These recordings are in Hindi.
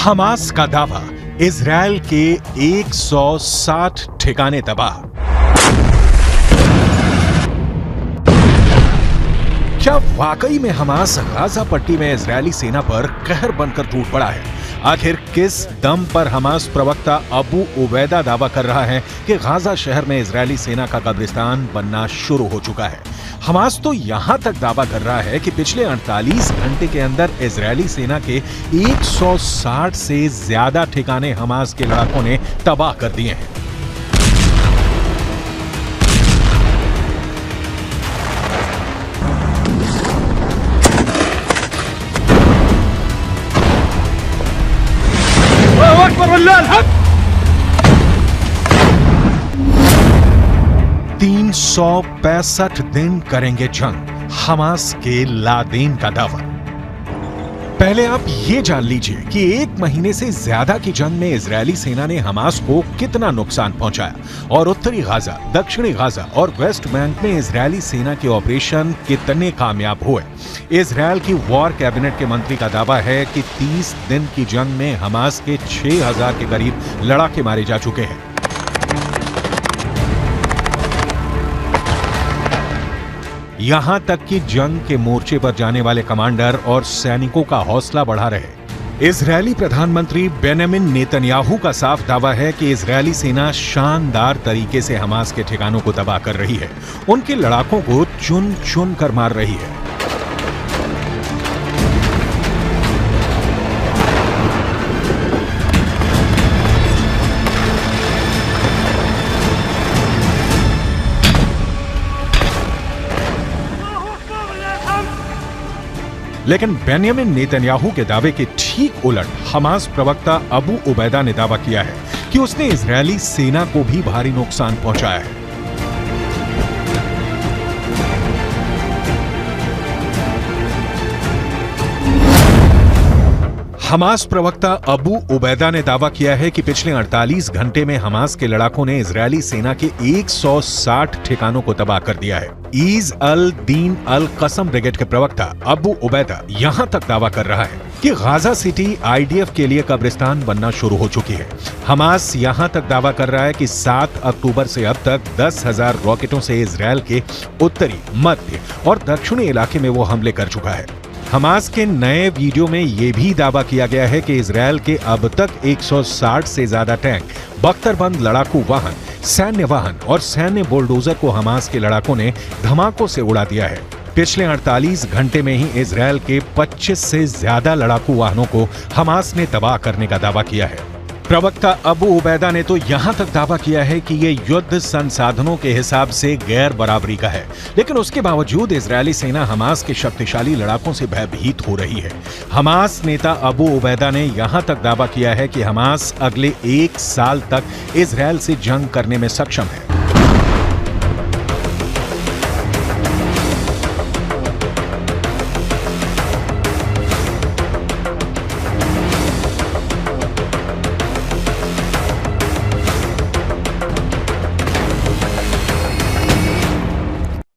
हमास का दावा, इजरायल के 160 ठिकाने तबाह। क्या वाकई में हमास गाजा पट्टी में इजरायली सेना पर कहर बनकर टूट पड़ा है? आखिर किस दम पर हमास प्रवक्ता अबू उबैदा दावा कर रहा है कि गाजा शहर में इजरायली सेना का कब्रिस्तान बनना शुरू हो चुका है? हमास तो यहां तक दावा कर रहा है कि पिछले 48 घंटे के अंदर इजरायली सेना के 160 से ज्यादा ठिकाने हमास के लड़ाकों ने तबाह कर दिए हैं। तीन 365 दिन करेंगे जंग, हमास के लादेन का दावा। पहले आप ये जान लीजिए कि 1 महीने से ज्यादा की जंग में इजरायली सेना ने हमास को कितना नुकसान पहुंचाया और उत्तरी गाजा, दक्षिणी गाजा और वेस्ट बैंक में इजरायली सेना के ऑपरेशन कितने कामयाब हुए। इजरायल की वॉर कैबिनेट के मंत्री का दावा है कि 30 दिन की जंग में हमास के 6000 के करीब लड़ाके मारे जा चुके हैं। यहां तक कि जंग के मोर्चे पर जाने वाले कमांडर और सैनिकों का हौसला बढ़ा रहे। इजरायली प्रधानमंत्री बेंजामिन नेतन्याहू का साफ दावा है कि इजरायली सेना शानदार तरीके से हमास के ठिकानों को तबाह कर रही है, उनके लड़ाकों को चुन चुन कर मार रही है। लेकिन बेंजामिन नेतन्याहू के दावे के ठीक उलट हमास प्रवक्ता अबू उबैदा ने दावा किया है कि उसने इजरायली सेना को भी भारी नुकसान पहुंचाया है। हमास प्रवक्ता अबू उबैदा ने दावा किया है कि पिछले 48 घंटे में हमास के लड़ाकों ने इजरायली सेना के 160 ठिकानों को तबाह कर दिया है। ईज अल दीन अल कसम ब्रिगेड के प्रवक्ता अबू उबैदा यहां तक दावा कर रहा है कि गाजा सिटी आईडीएफ के लिए कब्रिस्तान बनना शुरू हो चुकी है। हमास यहां तक दावा कर रहा है कि 7 अक्टूबर से अब तक 10,000 रॉकेटों से इजरायल के उत्तरी, मध्य और दक्षिणी इलाके में वो हमले कर चुका है। हमास के नए वीडियो में यह भी दावा किया गया है कि इजरायल के अब तक 160 से ज्यादा टैंक, बख्तरबंद लड़ाकू वाहन, सैन्य वाहन और सैन्य बुलडोजर को हमास के लड़ाकों ने धमाकों से उड़ा दिया है। पिछले 48 घंटे में ही इजरायल के 25 से ज्यादा लड़ाकू वाहनों को हमास ने तबाह करने का दावा किया है। प्रवक्ता अबू उबैदा ने तो यहां तक दावा किया है कि ये युद्ध संसाधनों के हिसाब से गैर बराबरी का है, लेकिन उसके बावजूद इजरायली सेना हमास के शक्तिशाली लड़ाकों से भयभीत हो रही है। हमास नेता अबू उबैदा ने यहां तक दावा किया है कि हमास अगले 1 साल तक इजरायल से जंग करने में सक्षम है।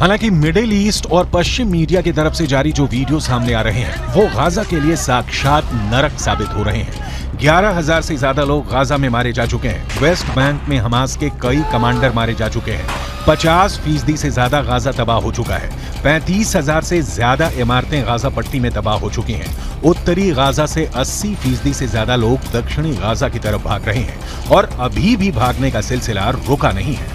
हालांकि मिडिल ईस्ट और पश्चिम मीडिया की तरफ से जारी जो वीडियो सामने आ रहे हैं वो गाजा के लिए साक्षात नरक साबित हो रहे हैं। 11,000 से ज्यादा लोग गाजा में मारे जा चुके हैं। वेस्ट बैंक में हमास के कई कमांडर मारे जा चुके हैं। 50% से ज्यादा गाजा तबाह हो चुका है। 35,000 से ज्यादा इमारतें गाजा पट्टी में तबाह हो चुकी हैं। उत्तरी गाजा से 80% से ज्यादा लोग दक्षिणी गाजा की तरफ भाग रहे हैं और अभी भी भागने का सिलसिला रुका नहीं है।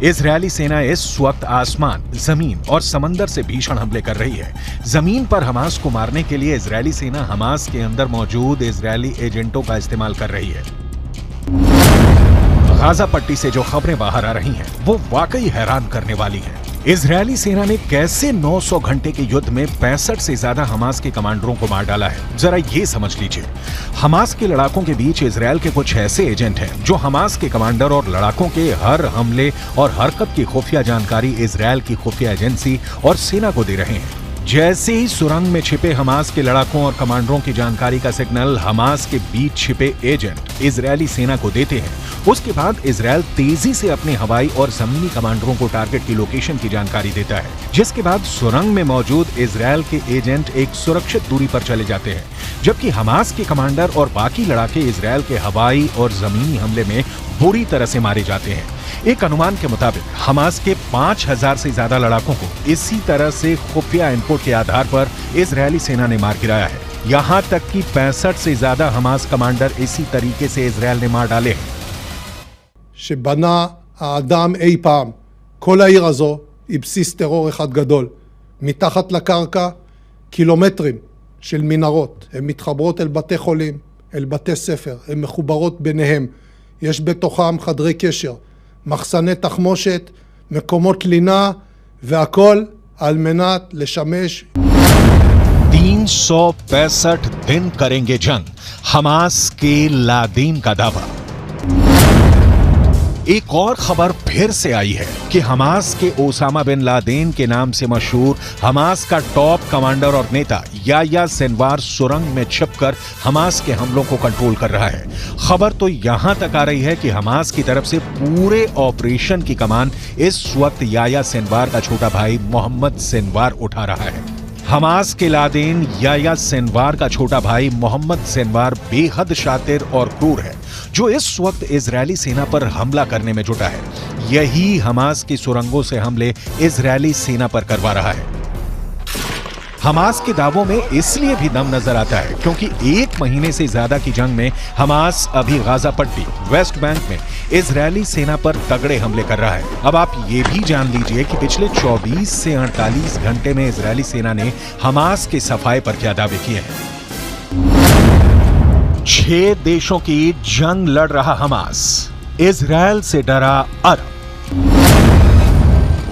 इजरायली सेना इस वक्त आसमान, जमीन और समंदर से भीषण हमले कर रही है। जमीन पर हमास को मारने के लिए इजरायली सेना हमास के अंदर मौजूद इजरायली एजेंटों का इस्तेमाल कर रही है। गाजा पट्टी से जो खबरें बाहर आ रही हैं, वो वाकई हैरान करने वाली हैं। इजरायली सेना ने कैसे 900 घंटे के युद्ध में 65 से ज्यादा हमास के कमांडरों को मार डाला है, जरा ये समझ लीजिए। हमास के लड़ाकों के बीच इजरायल के कुछ ऐसे एजेंट हैं जो हमास के कमांडर और लड़ाकों के हर हमले और हरकत की खुफिया जानकारी इजरायल की खुफिया एजेंसी और सेना को दे रहे हैं। जैसे ही सुरंग में छिपे हमास के लड़ाकों और कमांडरों की जानकारी का सिग्नल हमास के बीच छिपे एजेंट इजरायली सेना को देते हैं, उसके बाद इजरायल तेजी से अपने हवाई और जमीनी कमांडरों को टारगेट की लोकेशन की जानकारी देता है, जिसके बाद सुरंग में मौजूद इजरायल के एजेंट एक सुरक्षित दूरी पर चले जाते हैं, जबकि हमास के कमांडर और बाकी लड़ाके इजरायल के हवाई और जमीनी हमले में बुरी तरह से मारे जाते हैं। एक अनुमान के मुताबिक हमास के 5000 से ज्यादा लड़ाकों को इसी तरह से खुफिया इनपुट के आधार पर इजरायली सेना ने मार गिराया है। यहां तक कि 65 से ज्यादा हमास कमांडर इसी तरीके से इजरायल ने मार डाले हैं। שבנה האדם אי פעם. כל העיר הזו היא בסיס טרור אחד גדול. מתחת לקרקע קילומטרים של מנהרות. הן מתחברות אל בתי חולים, אל בתי ספר, הן מחוברות ביניהם. יש בתוכם חדרי קשר, מחסני תחמושת, מקומות לינה, והכל על מנת לשמש 365 दिन करेंगे जंग, हमास के लादेन का दावा। एक और खबर फिर से आई है कि हमास के ओसामा बिन लादेन के नाम से मशहूर हमास का टॉप कमांडर और नेता याह्या सिनवार सुरंग में छिपकर हमास के हमलों को कंट्रोल कर रहा है। खबर तो यहां तक आ रही है कि हमास की तरफ से पूरे ऑपरेशन की कमान इस वक्त याह्या सिनवार का छोटा भाई मोहम्मद सिनवार उठा रहा है। हमास के लादेन याह्या सिनवार का छोटा भाई मोहम्मद सिनवार बेहद शातिर और क्रूर है, जो इस वक्त इजरायली सेना पर हमला करने में जुटा है। यही हमास की सुरंगों से हमले इजरायली सेना पर करवा रहा है। हमास के दावों में इसलिए भी दम नजर आता है क्योंकि 1 महीने से ज्यादा की जंग में हमास अभी गाजा पट्टी, वेस्ट बैंक में इजरायली सेना पर तगड़े हमले कर रहा है। अब आप ये भी जान लीजिए कि पिछले 24 से 48 घंटे में इजरायली सेना ने हमास के सफाए पर क्या दावे किए हैं। 6 देशों की जंग लड़ रहा हमास, इजरायल से डरा अरब।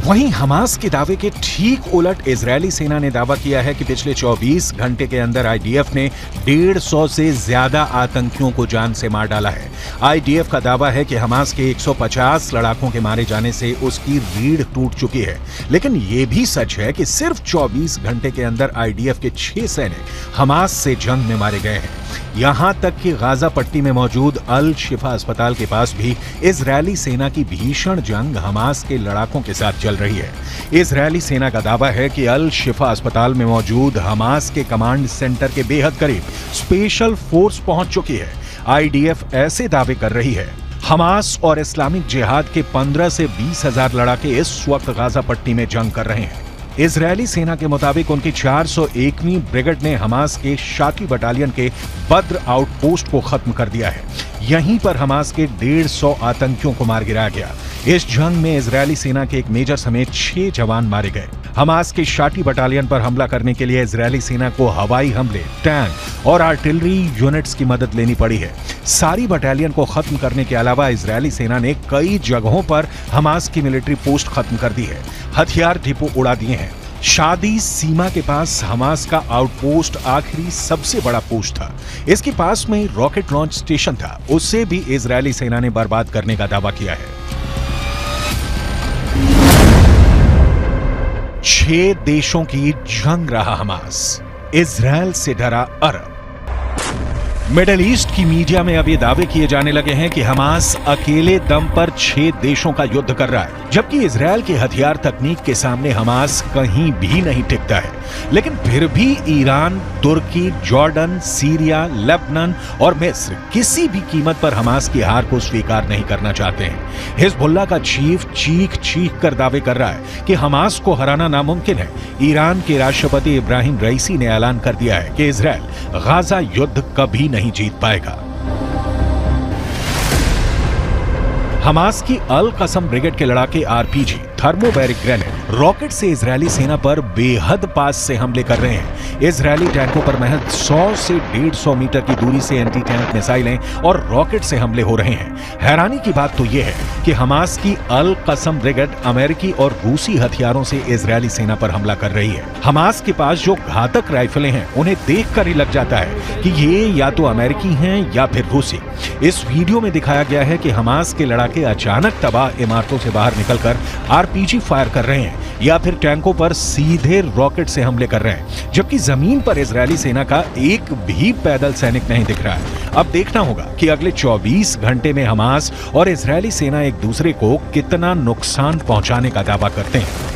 वहीं हमास के दावे के ठीक उलट इजरायली सेना ने दावा किया है कि पिछले 24 घंटे के अंदर आईडीएफ ने 150 से ज्यादा आतंकियों को जान से मार डाला है। आईडीएफ का दावा है कि हमास के 150 लड़ाकों के मारे जाने से उसकी रीढ़ टूट चुकी है, लेकिन यह भी सच है कि सिर्फ 24 घंटे के अंदर आईडीएफ के 6 सैनिक हमास से जंग में मारे गए हैं। यहां तक कि गाजा पट्टी में मौजूद अल शिफा अस्पताल के पास भी इजरायली सेना की भीषण जंग हमास के लड़ाकों के साथ चल रही है। इजरायली सेना का दावा है कि अल शिफा अस्पताल में मौजूद हमास के कमांड सेंटर के बेहद करीब स्पेशल फोर्स पहुंच चुकी है। आईडीएफ ऐसे दावे कर रही है। हमास और इस्लामिक जिहाद के 15 से 20 हजार लड़ाके इस वक्त गाजा पट्टी में जंग कर रहे हैं। इजरायली सेना के मुताबिक उनकी 401वीं ब्रिगेड ने हमास के शाकी बटालियन के बद्र आउटपोस्ट को खत्म कर दिया है। यहीं पर हमास के 150 आतंकियों को मार गिराया गया। इस जंग में इजरायली सेना के एक मेजर समेत 6 जवान मारे गए। हमास के शाटी बटालियन पर हमला करने के लिए इजरायली सेना को हवाई हमले, टैंक और आर्टिलरी यूनिट्स की मदद लेनी पड़ी है। सारी बटालियन को खत्म करने के अलावा इजरायली सेना ने कई जगहों पर हमास की मिलिट्री पोस्ट खत्म कर दी है, हथियार डिपो उड़ा दिए हैं। शादी सीमा के पास हमास का आउटपोस्ट आखिरी सबसे बड़ा पोस्ट था। इसके पास में रॉकेट लॉन्च स्टेशन था, उसे भी इजरायली सेना ने बर्बाद करने का दावा किया है। 6 देशों की जंग रहा हमास, इजरायल से डरा अरब। मिडिल ईस्ट की मीडिया में अब ये दावे किए जाने लगे हैं कि हमास अकेले दम पर 6 देशों का युद्ध कर रहा है, जबकि इजरायल की हथियार तकनीक के सामने हमास कहीं भी नहीं टिकता है। लेकिन फिर भी ईरान, तुर्की, जॉर्डन, सीरिया, लेबनान और मिस्र किसी भी कीमत पर हमास की हार को स्वीकार नहीं करना चाहते हैं। हिजबुल्लाह का चीफ चीख चीख कर दावे कर रहा है कि हमास को हराना नामुमकिन है। ईरान के राष्ट्रपति इब्राहिम रईसी ने ऐलान कर दिया है कि इजरायल गाजा युद्ध कभी नहीं जीत पाएगा। हमास की अल कसम ब्रिगेड के लड़ाके आरपीजी, थर्मोबैरिक ग्रेनेड, रॉकेट से इजरायली सेना पर बेहद पास से हमले कर रहे हैं। इजरायली टैंकों पर महज 100 से 150 मीटर की दूरी से एंटी टैंक मिसाइलें और रॉकेट से हमले हो रहे हैं। हैरानी की बात तो यह है कि हमास की अल कसम ब्रिगेड अमेरिकी और रूसी हथियारों से इजरायली सेना पर हमला कर रही है। हमास के पास जो घातक राइफलें हैं उन्हें देखकर ही लग जाता है कि ये या तो अमेरिकी हैं या फिर रूसी। इस वीडियो में दिखाया गया है कि हमास के लड़ाके अचानक तबाह इमारतों से बाहर निकलकर आरपीजी फायर कर रहे हैं या फिर टैंकों पर सीधे रॉकेट से हमले कर रहे हैं, जबकि जमीन पर इजरायली सेना का एक भी पैदल सैनिक नहीं दिख रहा है। अब देखना होगा कि अगले 24 घंटे में हमास और इजरायली सेना एक दूसरे को कितना नुकसान पहुंचाने का दावा करते हैं।